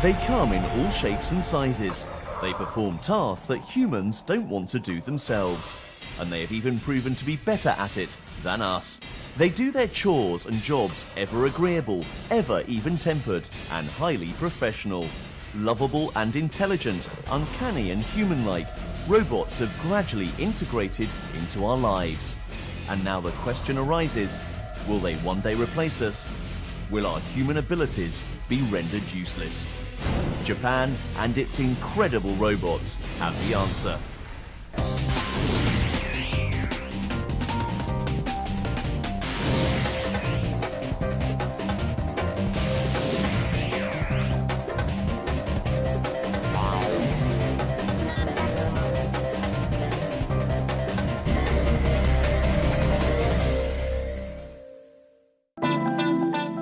They come in all shapes and sizes. They perform tasks that humans don't want to do themselves. And they have even proven to be better at it than us. They do their chores and jobs ever agreeable, ever even-tempered, and highly professional. Lovable and intelligent, uncanny and human-like, robots have gradually integrated into our lives. And now the question arises, will they one day replace us? Will our human abilities be rendered useless? Japan and its incredible robots have the answer.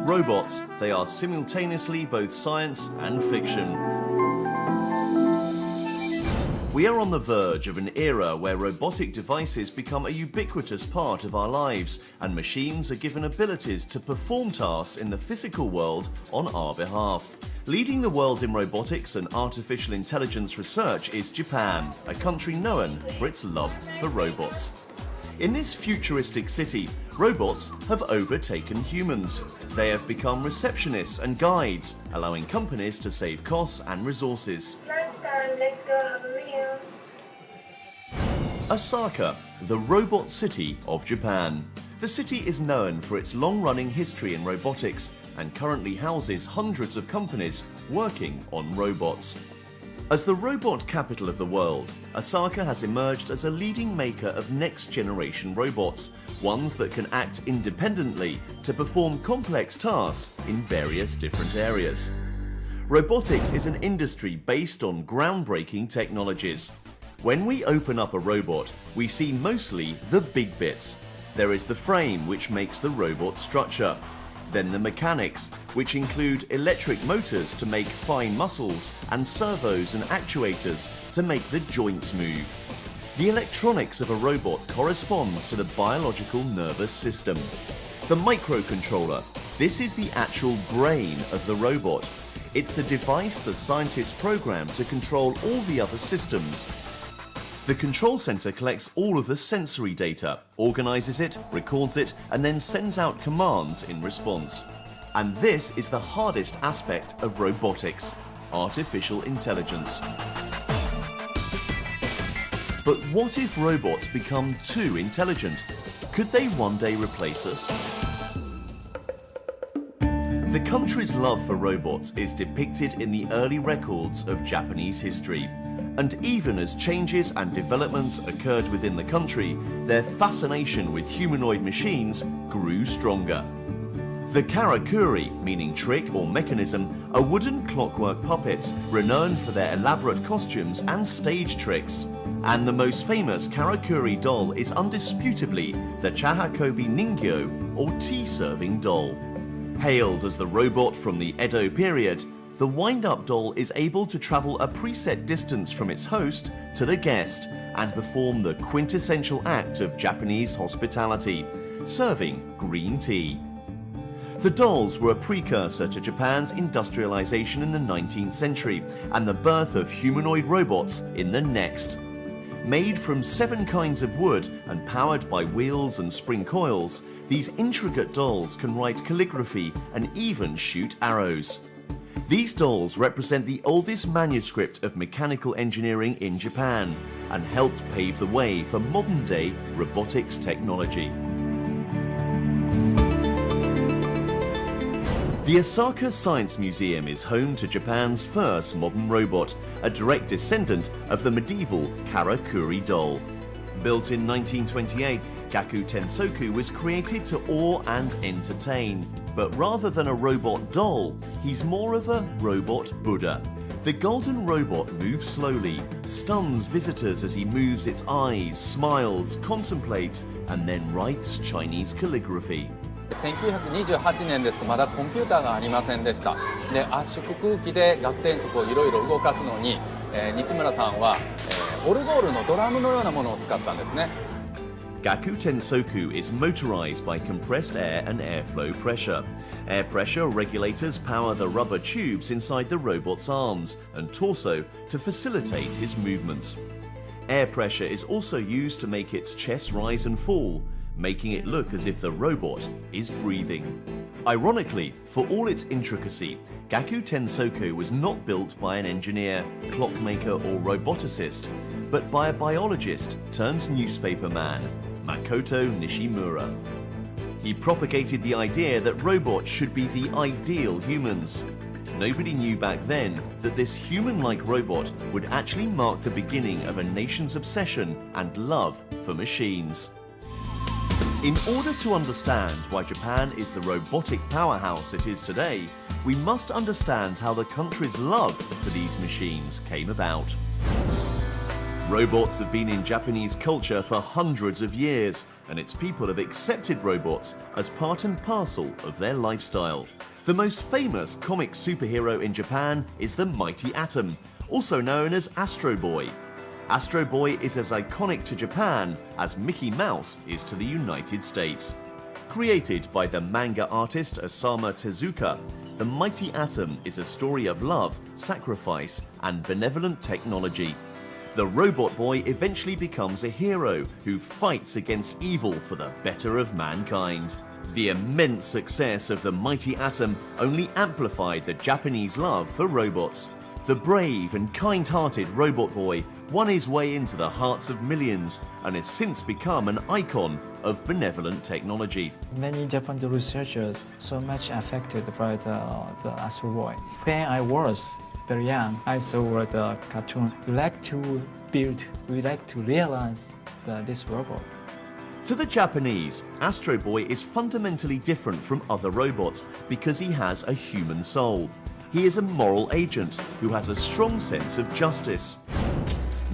Robots, they are simultaneously both science and fiction. We are on the verge of an era where robotic devices become a ubiquitous part of our lives, and machines are given abilities to perform tasks in the physical world on our behalf. Leading the world in robotics and artificial intelligence research is Japan, a country known for its love for robots. In this futuristic city, robots have overtaken humans. They have become receptionists and guides, allowing companies to save costs and resources. Lunchtime, let's go have a meal. Osaka, the robot city of Japan. The city is known for its long-running history in robotics and currently houses hundreds of companies working on robots. As the robot capital of the world, Osaka has emerged as a leading maker of next-generation robots, ones that can act independently to perform complex tasks in various different areas. Robotics is an industry based on groundbreaking technologies. When we open up a robot, we see mostly the big bits. There is the frame, which makes the robot structure. Then the mechanics, which include electric motors to make fine muscles and servos and actuators to make the joints move. The electronics of a robot corresponds to the biological nervous system. The microcontroller, this is the actual brain of the robot. It's the device the scientists program to control all the other systems. The control center collects all of the sensory data, organizes it, records it, and then sends out commands in response. And this is the hardest aspect of robotics: artificial intelligence. But what if robots become too intelligent? Could they one day replace us? The country's love for robots is depicted in the early records of Japanese history. And even as changes and developments occurred within the country, their fascination with humanoid machines grew stronger. The karakuri, meaning trick or mechanism, are wooden clockwork puppets renowned for their elaborate costumes and stage tricks. And the most famous karakuri doll is undisputably the Chahakobi Ningyo, or tea-serving doll. Hailed as the robot from the Edo period, the wind-up doll is able to travel a preset distance from its host to the guest and perform the quintessential act of Japanese hospitality, serving green tea. The dolls were a precursor to Japan's industrialization in the 19th century and the birth of humanoid robots in the next. Made from 7 kinds of wood and powered by wheels and spring coils, these intricate dolls can write calligraphy and even shoot arrows. These dolls represent the oldest manuscript of mechanical engineering in Japan and helped pave the way for modern-day robotics technology. The Osaka Science Museum is home to Japan's first modern robot, a direct descendant of the medieval karakuri doll. Built in 1928, Gaku Tensoku was created to awe and entertain. But rather than a robot doll, he's more of a robot Buddha. The golden robot moves slowly, stuns visitors as he moves its eyes, smiles, contemplates, and then writes Chinese calligraphy. 1928年ですとまだコンピューターがありませんでした。で、圧縮空気で楽天則をいろいろ動かすのに、西村さんは、オルゴールのドラムのようなものを使ったんですね。Gaku Tensoku is motorized by compressed air and airflow pressure. Air pressure regulators power the rubber tubes inside the robot's arms and torso to facilitate his movements. Air pressure is also used to make its chest rise and fall, making it look as if the robot is breathing. Ironically, for all its intricacy, Gaku Tensoku was not built by an engineer, clockmaker or roboticist, but by a biologist turned newspaper man, Makoto Nishimura. He propagated the idea that robots should be the ideal humans. Nobody knew back then that this human-like robot would actually mark the beginning of a nation's obsession and love for machines. In order to understand why Japan is the robotic powerhouse it is today, we must understand how the country's love for these machines came about. Robots have been in Japanese culture for hundreds of years, and its people have accepted robots as part and parcel of their lifestyle. The most famous comic superhero in Japan is the Mighty Atom, also known as Astro Boy. Astro Boy is as iconic to Japan as Mickey Mouse is to the United States. Created by the manga artist Osamu Tezuka, The Mighty Atom is a story of love, sacrifice, and benevolent technology. The robot boy eventually becomes a hero who fights against evil for the better of mankind. The immense success of The Mighty Atom only amplified the Japanese love for robots. The brave and kind-hearted robot boy won his way into the hearts of millions and has since become an icon of benevolent technology. Many Japanese researchers so much affected by the Astro Boy. When I was very young, I saw the cartoon. We like to build, we like to realize this robot. To the Japanese, Astro Boy is fundamentally different from other robots because he has a human soul. He is a moral agent who has a strong sense of justice.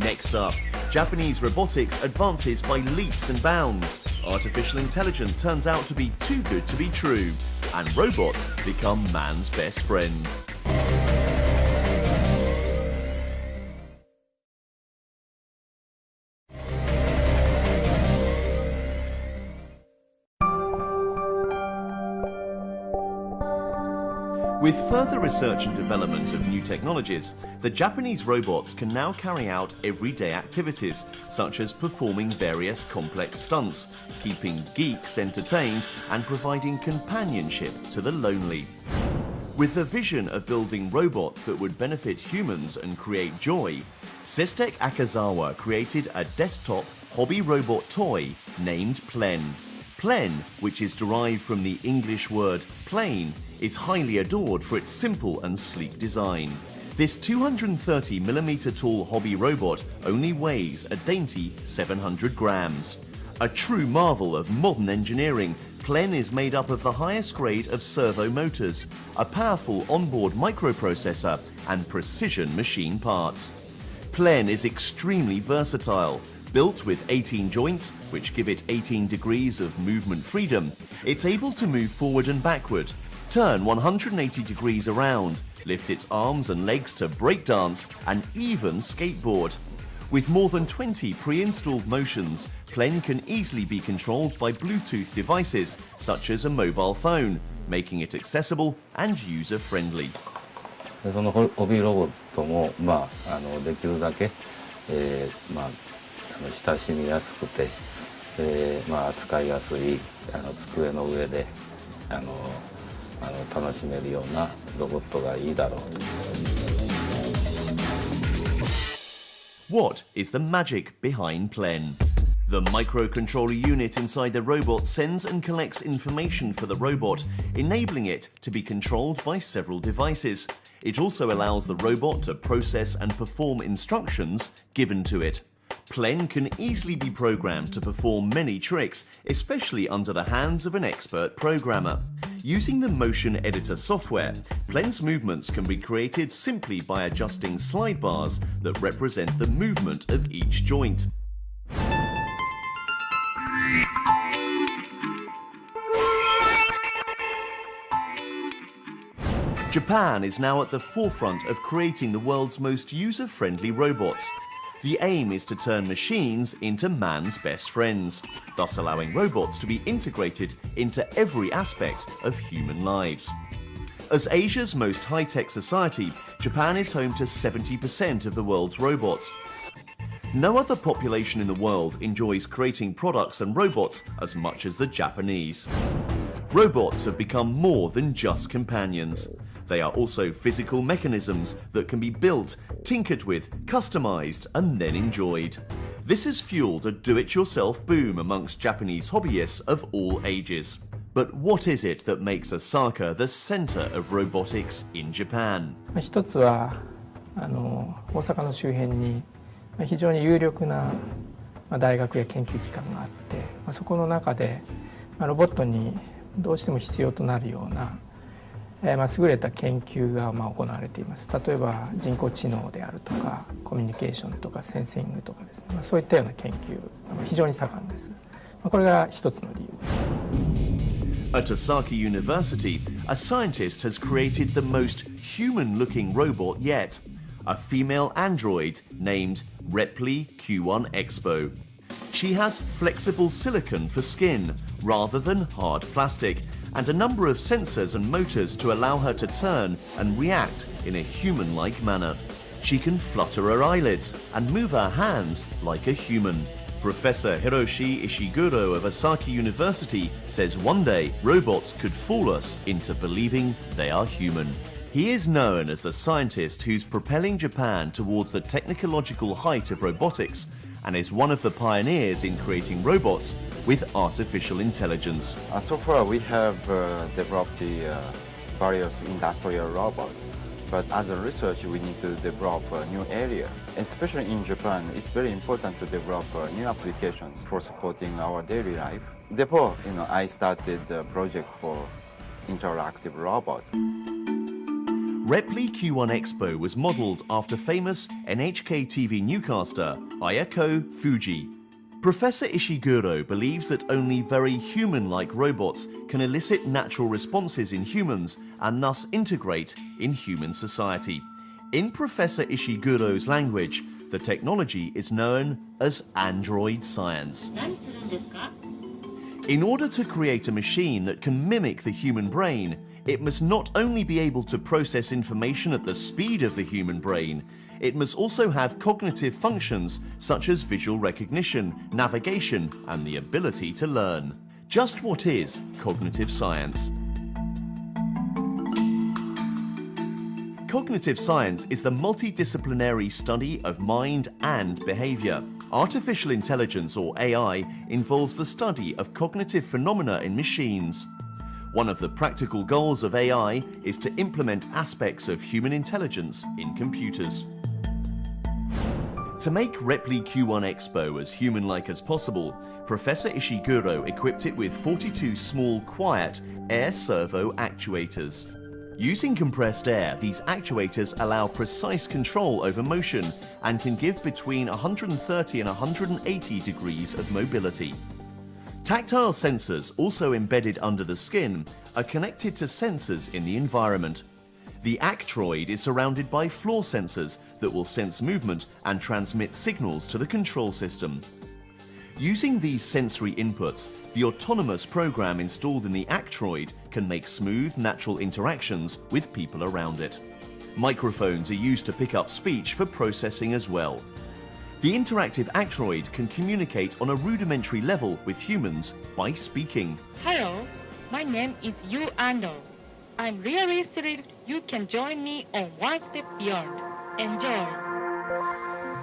Next up, Japanese robotics advances by leaps and bounds. Artificial intelligence turns out to be too good to be true, and robots become man's best friends. With further research and development of new technologies, the Japanese robots can now carry out everyday activities, such as performing various complex stunts, keeping geeks entertained, and providing companionship to the lonely. With the vision of building robots that would benefit humans and create joy, Sestek Akazawa created a desktop hobby robot toy named Plen. Plen, which is derived from the English word plain, is highly adored for its simple and sleek design. This 230mm tall hobby robot only weighs a dainty 700 grams. A true marvel of modern engineering, Plen is made up of the highest grade of servo motors, a powerful onboard microprocessor, and precision machine parts. Plen is extremely versatile. Built with 18 joints, which give it 18 degrees of movement freedom, it's able to move forward and backward, turn 180 degrees around, lift its arms and legs to breakdance, and even skateboard. With more than 20 pre-installed motions, Plen can easily be controlled by Bluetooth devices, such as a mobile phone, making it accessible and user-friendly. そのホビーロボットも、できるだけ、親しみやすくて、扱いやすい机の上で楽しめるようなロボットがいいだろう。What is the magic behind Plen? The microcontroller unit inside the robot sends and collects information for the robot, enabling it to be controlled by several devices. It also allows the robot to process and perform instructions given to it. Plen can easily be programmed to perform many tricks, especially under the hands of an expert programmer. Using the motion editor software, Plen's movements can be created simply by adjusting slide bars that represent the movement of each joint. Japan is now at the forefront of creating the world's most user-friendly robots. The aim is to turn machines into man's best friends, thus allowing robots to be integrated into every aspect of human lives. As Asia's most high-tech society, Japan is home to 70% of the world's robots. No other population in the world enjoys creating products and robots as much as the Japanese. Robots have become more than just companions. They are also physical mechanisms that can be built, tinkered with, customized, and then enjoyed. This has fueled a do-it-yourself boom amongst Japanese hobbyists of all ages. But what is it that makes Osaka the center of robotics in Japan? 一つは大阪の周辺に非常に有力な大学や研究機関があって、そこの中でロボットにどうしても必要となるような優れた研究が行われています。例えば人工知能であるとかコミュニケーションとかセンシングとかですね、そういったような研究非常に盛んです。これが一つの理由です。At Osaka University, a scientist has created the most human-looking robot yet, a female android named Repli Q1 Expo. She has flexible silicon for skin rather than hard plastic, and a number of sensors and motors to allow her to turn and react in a human-like manner. She can flutter her eyelids and move her hands like a human. Professor Hiroshi Ishiguro of Osaka University says one day robots could fool us into believing they are human. He is known as the scientist who's propelling Japan towards the technological height of robotics and is one of the pioneers in creating robots with artificial intelligence. So far we have developed the various industrial robots, but as a research we need to develop a new area. Especially in Japan, it's very important to develop new applications for supporting our daily life. Therefore, I started the project for interactive robots. Repli Q1 Expo was modelled after famous NHK TV newscaster Ayako Fuji. Professor Ishiguro believes that only very human-like robots can elicit natural responses in humans and thus integrate in human society. In Professor Ishiguro's language, the technology is known as android science. In order to create a machine that can mimic the human brain, it must not only be able to process information at the speed of the human brain, it must also have cognitive functions such as visual recognition, navigation, and the ability to learn. Just what is cognitive science? Cognitive science is the multidisciplinary study of mind and behavior. Artificial intelligence, or AI, involves the study of cognitive phenomena in machines. One of the practical goals of AI is to implement aspects of human intelligence in computers. To make Repli Q1 Expo as human-like as possible, Professor Ishiguro equipped it with 42 small, quiet, air servo actuators. Using compressed air, these actuators allow precise control over motion and can give between 130 and 180 degrees of mobility. Tactile sensors, also embedded under the skin, are connected to sensors in the environment. The Actroid is surrounded by floor sensors that will sense movement and transmit signals to the control system. Using these sensory inputs, the autonomous program installed in the Actroid can make smooth, natural interactions with people around it. Microphones are used to pick up speech for processing as well. The interactive Actroid can communicate on a rudimentary level with humans by speaking. Hello, my name is Yu Ando. I'm really thrilled you can join me on One Step Beyond. Enjoy!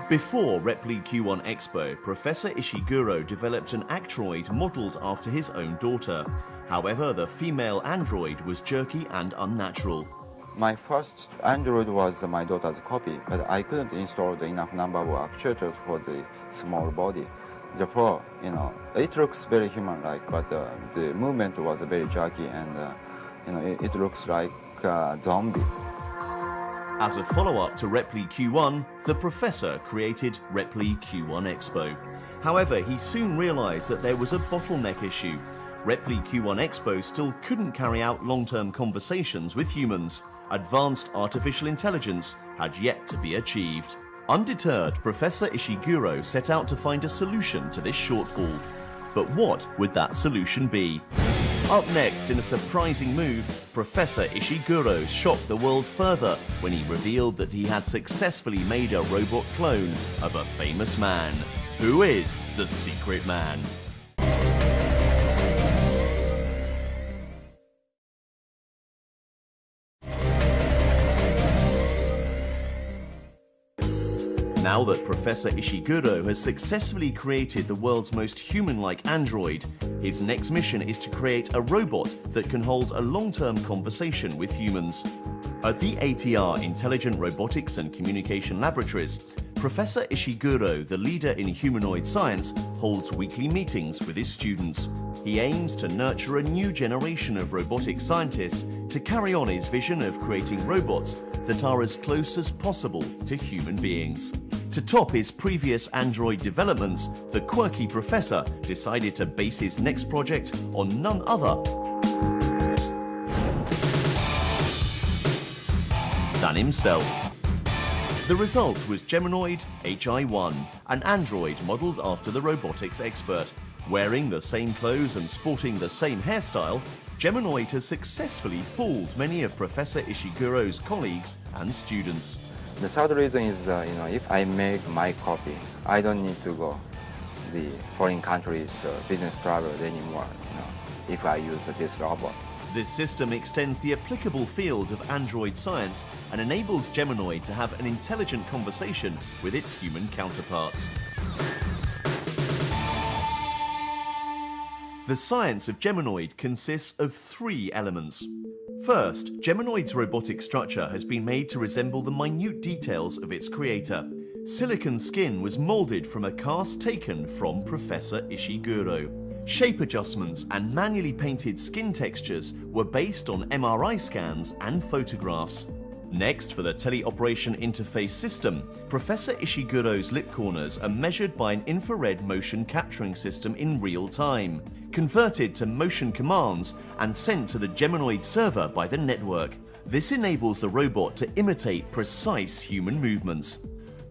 Before Repli Q1 Expo, Professor Ishiguro developed an Actroid modelled after his own daughter. However, the female android was jerky and unnatural. My first Android was my daughter's copy, but I couldn't install the enough number of actuators for the small body. Therefore, it looks very human-like, but the movement was very jerky and, it looks like a zombie. As a follow-up to Repli Q1, the professor created Repli Q1 Expo. However, he soon realized that there was a bottleneck issue. Repli Q1 Expo still couldn't carry out long-term conversations with humans. Advanced artificial intelligence had yet to be achieved. Undeterred, Professor Ishiguro set out to find a solution to this shortfall. But what would that solution be? Up next, in a surprising move, Professor Ishiguro shocked the world further when he revealed that he had successfully made a robot clone of a famous man. Who is the secret man? Now that Professor Ishiguro has successfully created the world's most human-like android, his next mission is to create a robot that can hold a long-term conversation with humans. At the ATR Intelligent Robotics and Communication Laboratories, Professor Ishiguro, the leader in humanoid science, holds weekly meetings with his students. He aims to nurture a new generation of robotic scientists to carry on his vision of creating robots that are as close as possible to human beings. To top his previous android developments, the quirky professor decided to base his next project on none other than himself. The result was Geminoid HI-1, an android modelled after the robotics expert. Wearing the same clothes and sporting the same hairstyle, Geminoid has successfully fooled many of Professor Ishiguro's colleagues and students. The third reason is, if I make my copy, I don't need to go the foreign countries business travel anymore, if I use this robot. This system extends the applicable field of android science and enables Geminoid to have an intelligent conversation with its human counterparts. The science of Geminoid consists of three elements. First, Geminoid's robotic structure has been made to resemble the minute details of its creator. Silicon skin was molded from a cast taken from Professor Ishiguro. Shape adjustments and manually painted skin textures were based on MRI scans and photographs. Next, for the teleoperation interface system, Professor Ishiguro's lip corners are measured by an infrared motion capturing system in real time, converted to motion commands and sent to the Geminoid server by the network. This enables the robot to imitate precise human movements.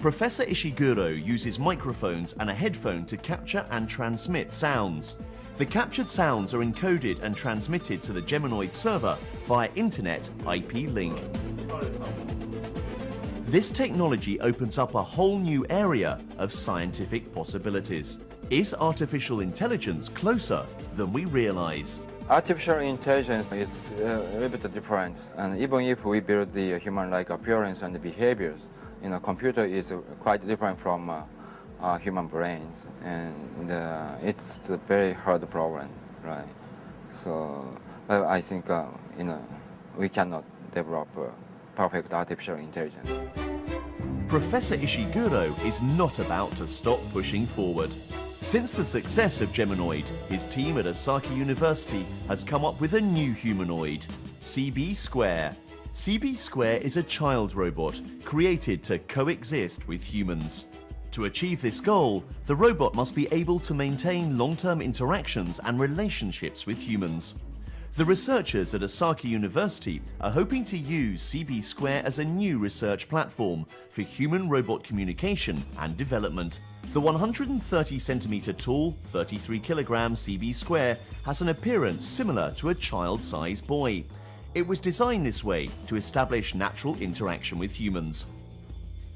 Professor Ishiguro uses microphones and a headphone to capture and transmit sounds. The captured sounds are encoded and transmitted to the Geminoid server via Internet IP link. This technology opens up a whole new area of scientific possibilities. Is artificial intelligence closer than we realize? Artificial intelligence is a little bit different, and even if we build the human-like appearance and behaviors, computer is quite different from human brains, and it's a very hard problem, right? So I think we cannot develop perfect artificial intelligence. Professor Ishiguro is not about to stop pushing forward. Since the success of Geminoid, his team at Osaka University has come up with a new humanoid, CB Square. CB Square is a child robot created to coexist with humans. To achieve this goal, the robot must be able to maintain long-term interactions and relationships with humans. The researchers at Osaka University are hoping to use CB Square as a new research platform for human-robot communication and development. The 130 centimeter tall, 33 kilogram CB Square has an appearance similar to a child-sized boy. It was designed this way to establish natural interaction with humans.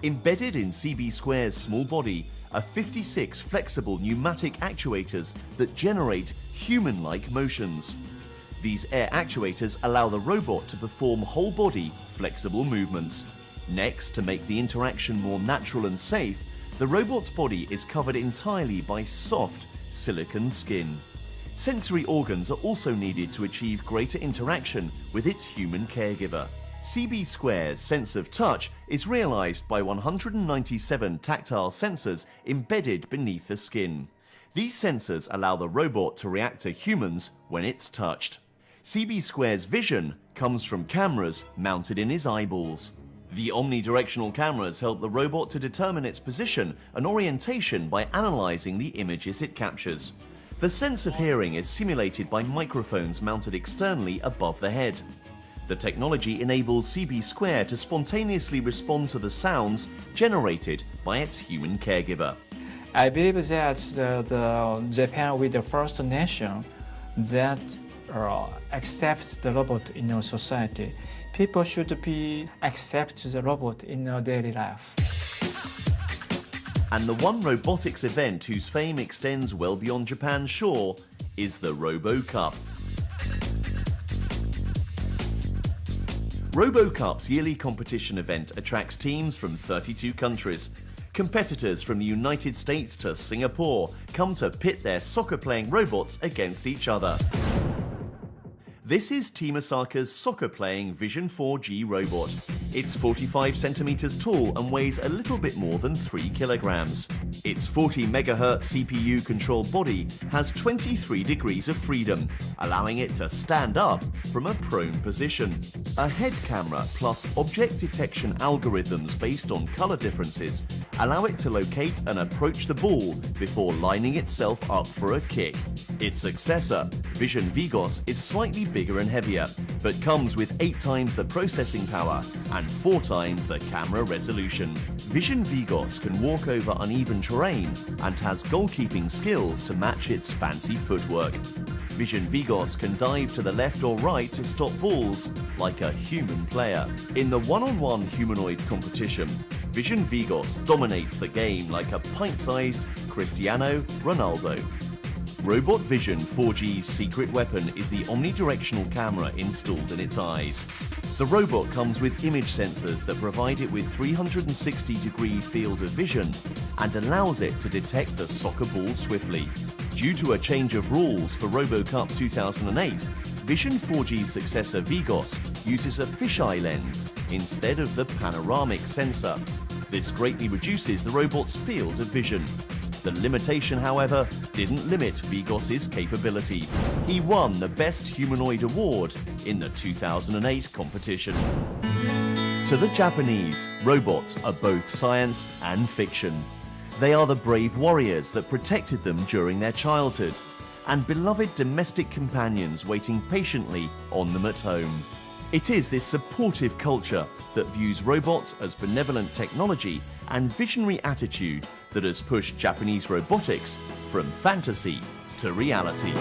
Embedded in CB Square's small body are 56 flexible pneumatic actuators that generate human-like motions. These air actuators allow the robot to perform whole-body, flexible movements. Next, to make the interaction more natural and safe, the robot's body is covered entirely by soft, silicon skin. Sensory organs are also needed to achieve greater interaction with its human caregiver. CB Square's sense of touch is realized by 197 tactile sensors embedded beneath the skin. These sensors allow the robot to react to humans when it's touched. CB Square's vision comes from cameras mounted in his eyeballs. The omnidirectional cameras help the robot to determine its position and orientation by analyzing the images it captures. The sense of hearing is simulated by microphones mounted externally above the head. The technology enables CB Square to spontaneously respond to the sounds generated by its human caregiver. I believe that Japan will be the first nation that accept the robot in our society. People should accept the robot in our daily life. And the one robotics event whose fame extends well beyond Japan's shore is the Robo Cup. Robo Cup's yearly competition event attracts teams from 32 countries. Competitors from the United States to Singapore come to pit their soccer-playing robots against each other. This is Team Osaka's soccer-playing Vision 4G robot. It's 45 centimeters tall and weighs a little bit more than 3 kilograms. Its 40 megahertz CPU-controlled body has 23 degrees of freedom, allowing it to stand up from a prone position. A head camera plus object detection algorithms based on color differences allow it to locate and approach the ball before lining itself up for a kick. Its successor, Vision Vigos, is slightly bigger and heavier, but comes with 8 times the processing power and 4 times the camera resolution. Vision Vigos can walk over uneven terrain and has goalkeeping skills to match its fancy footwork. Vision Vigos can dive to the left or right to stop balls like a human player. In the one-on-one humanoid competition, Vision Vigos dominates the game like a pint-sized Cristiano Ronaldo. Robot Vision 4G's secret weapon is the omnidirectional camera installed in its eyes. The robot comes with image sensors that provide it with 360-degree field of vision and allows it to detect the soccer ball swiftly. Due to a change of rules for RoboCup 2008, Vision 4G's successor Vigos uses a fisheye lens instead of the panoramic sensor. This greatly reduces the robot's field of vision. The limitation, however, didn't limit Vigos' capability. He won the Best Humanoid Award in the 2008 competition. To the Japanese, robots are both science and fiction. They are the brave warriors that protected them during their childhood, and beloved domestic companions waiting patiently on them at home. It is this supportive culture that views robots as benevolent technology and visionary attitude that has pushed Japanese robotics from fantasy to reality.